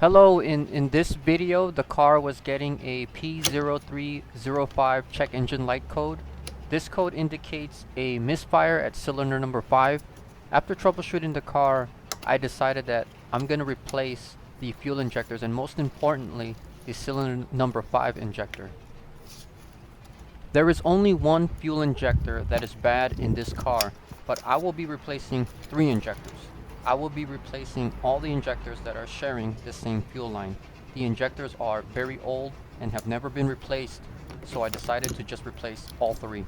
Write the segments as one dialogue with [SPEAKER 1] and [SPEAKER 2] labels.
[SPEAKER 1] Hello, in this video the car was getting a P0305 check engine light code. This code indicates a misfire at cylinder number 5. After troubleshooting the car, I decided that I'm going to replace the fuel injectors and most importantly the cylinder number 5 injector. There is only one fuel injector that is bad in this car, but I will be replacing 3 injectors. I will be replacing all the injectors that are sharing the same fuel line. The injectors are very old and have never been replaced, so I decided to just replace all 3.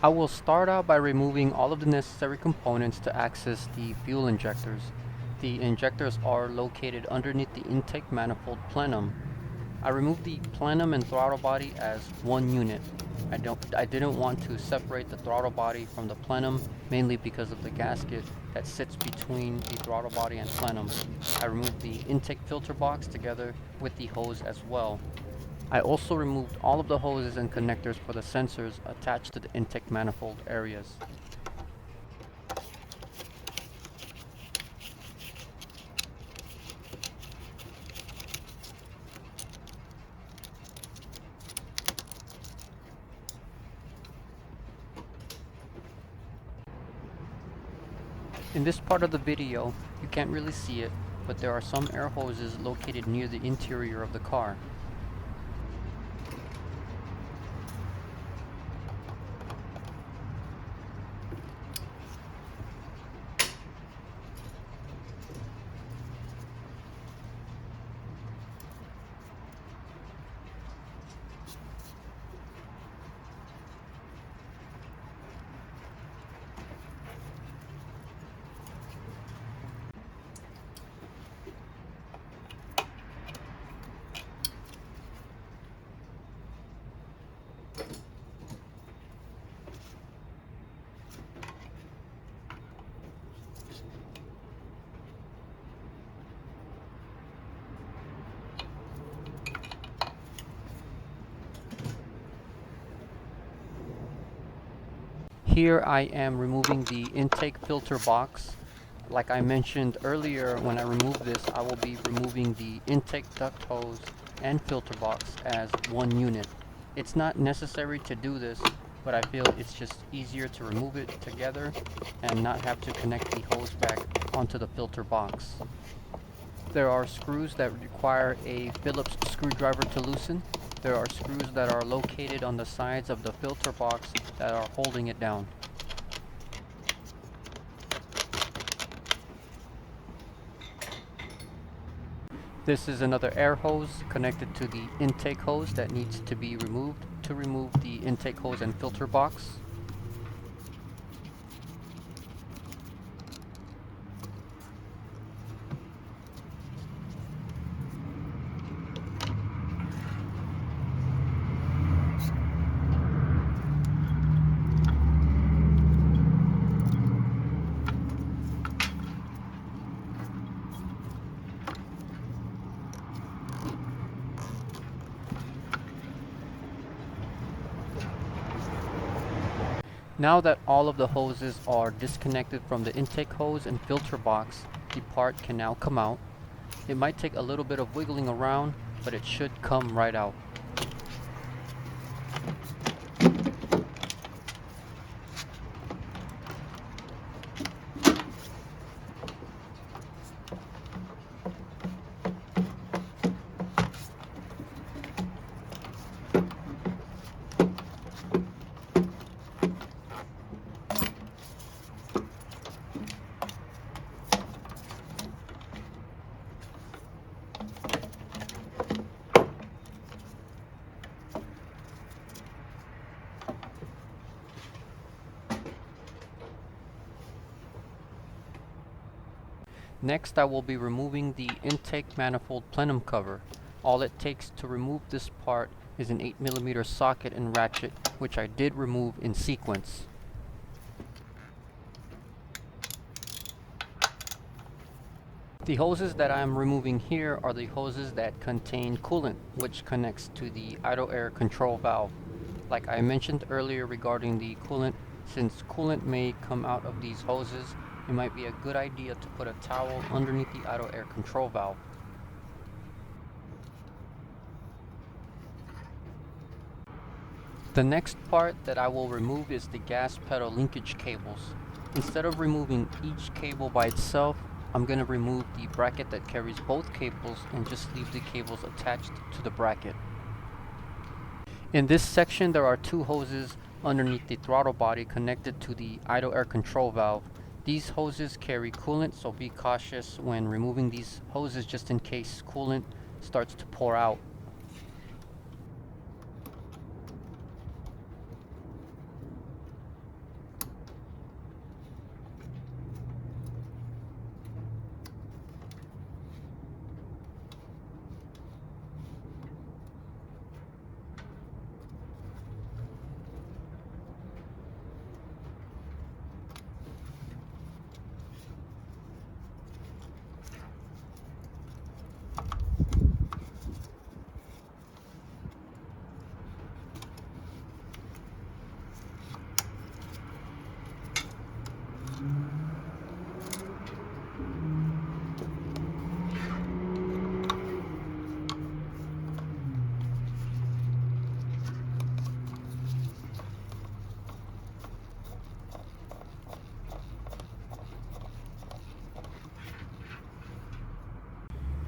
[SPEAKER 1] I will start out by removing all of the necessary components to access the fuel injectors. The injectors are located underneath the intake manifold plenum. I removed the plenum and throttle body as one unit. I didn't want to separate the throttle body from the plenum, mainly because of the gasket that sits between the throttle body and plenum. I removed the intake filter box together with the hose as well. I also removed all of the hoses and connectors for the sensors attached to the intake manifold areas. In this part of the video, you can't really see it, but there are some air hoses located near the interior of the car. Here I am removing the intake filter box. Like I mentioned earlier, when I remove this, I will be removing the intake duct hose and filter box as one unit. It's not necessary to do this, but I feel it's just easier to remove it together and not have to connect the hose back onto the filter box. There are screws that require a Phillips screwdriver to loosen. There are screws that are located on the sides of the filter box that are holding it down. This is another air hose connected to the intake hose that needs to be removed to remove the intake hose and filter box. Now that all of the hoses are disconnected from the intake hose and filter box, the part can now come out. It might take a little bit of wiggling around, but it should come right out. Next, I will be removing the intake manifold plenum cover. All it takes to remove this part is an 8mm socket and ratchet, which I did remove in sequence. The hoses that I am removing here are the hoses that contain coolant, which connects to the idle air control valve. Like I mentioned earlier regarding the coolant, since coolant may come out of these hoses, it it might be a good idea to put a towel underneath the idle air control valve. The next part that I will remove is the gas pedal linkage cables. Instead of removing each cable by itself, I'm going to remove the bracket that carries both cables and just leave the cables attached to the bracket. In this section there are two hoses underneath the throttle body connected to the idle air control valve. These hoses carry coolant, so be cautious when removing these hoses just in case coolant starts to pour out.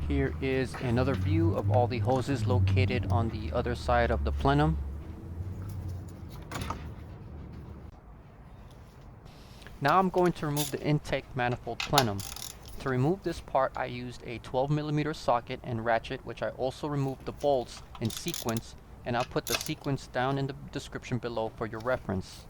[SPEAKER 1] Here is another view of all the hoses located on the other side of the plenum. Now I'm going to remove the intake manifold plenum. To remove this part, I used a 12mm socket and ratchet, which I also removed the bolts in sequence, and I'll put the sequence down in the description below for your reference.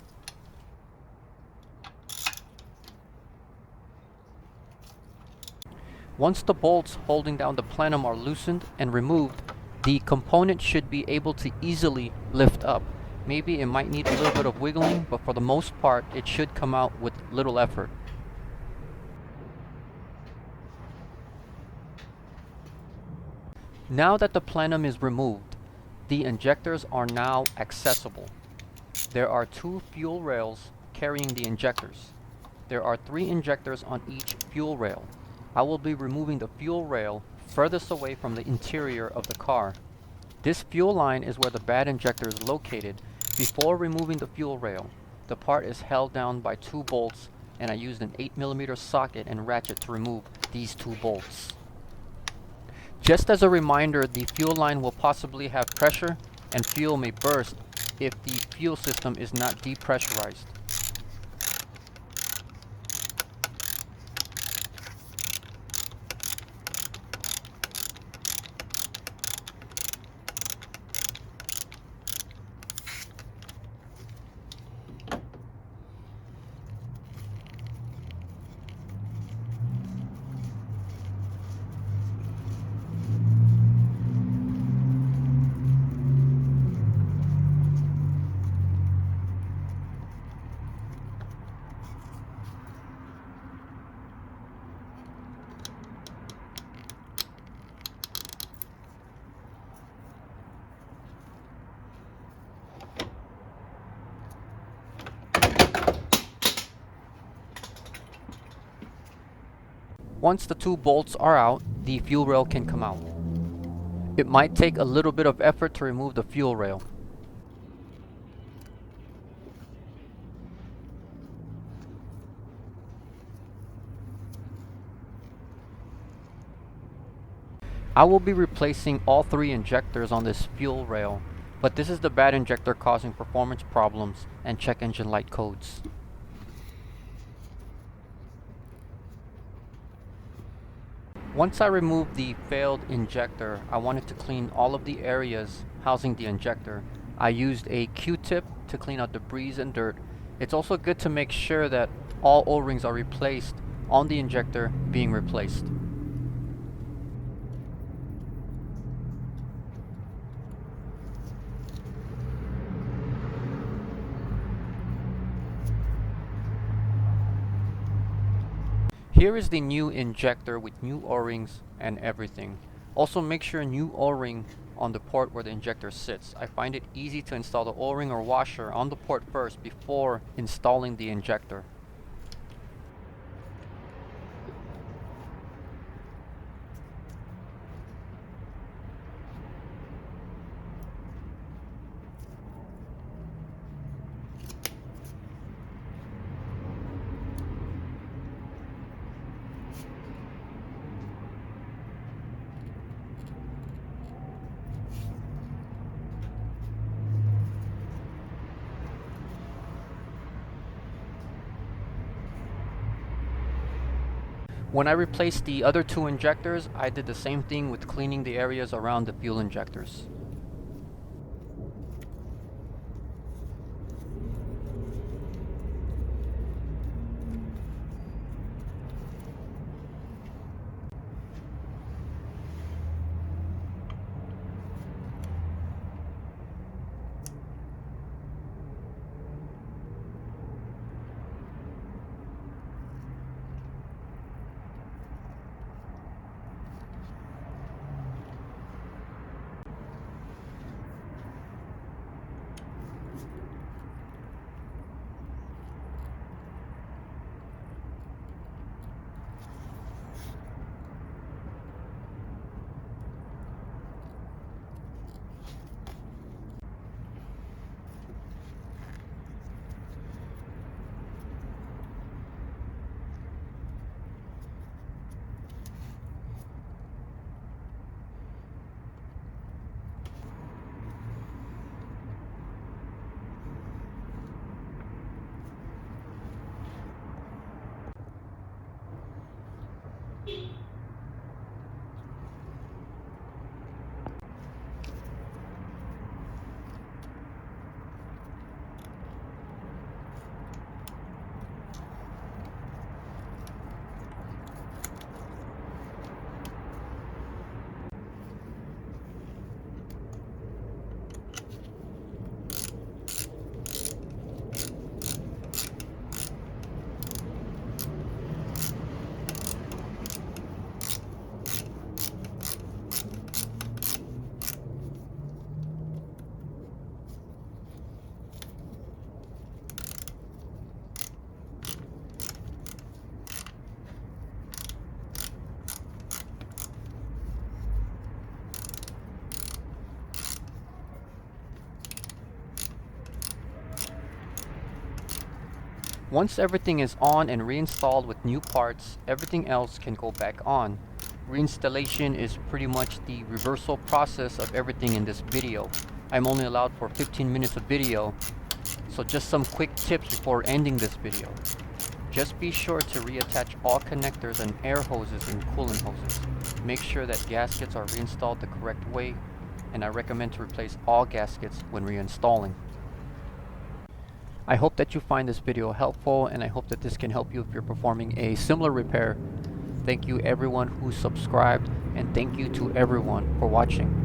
[SPEAKER 1] Once the bolts holding down the plenum are loosened and removed, the component should be able to easily lift up. Maybe it might need a little bit of wiggling, but for the most part, it should come out with little effort. Now that the plenum is removed, the injectors are now accessible. There are two fuel rails carrying the injectors. There are 3 injectors on each fuel rail. I will be removing the fuel rail furthest away from the interior of the car. This fuel line is where the bad injector is located. Before removing the fuel rail, the part is held down by 2 bolts, and I used an 8mm socket and ratchet to remove these 2 bolts. Just as a reminder, the fuel line will possibly have pressure and fuel may burst if the fuel system is not depressurized. Once the 2 bolts are out, the fuel rail can come out. It might take a little bit of effort to remove the fuel rail. I will be replacing all 3 injectors on this fuel rail, but this is the bad injector causing performance problems and check engine light codes. Once I removed the failed injector, I wanted to clean all of the areas housing the injector. I used a Q-tip to clean out debris and dirt. It's also good to make sure that all O-rings are replaced on the injector being replaced. Here is the new injector with new O-rings and everything. Also make sure a new O-ring on the port where the injector sits. I find it easy to install the O-ring or washer on the port first before installing the injector. When I replaced the other two injectors, I did the same thing with cleaning the areas around the fuel injectors. Once everything is on and reinstalled with new parts, everything else can go back on. Reinstallation is pretty much the reversal process of everything in this video. I'm only allowed for 15 minutes of video, so just some quick tips before ending this video. Just be sure to reattach all connectors and air hoses and coolant hoses. Make sure that gaskets are reinstalled the correct way, and I recommend to replace all gaskets when reinstalling. I hope that you find this video helpful, and I hope that this can help you if you're performing a similar repair. Thank you everyone who subscribed, and thank you to everyone for watching.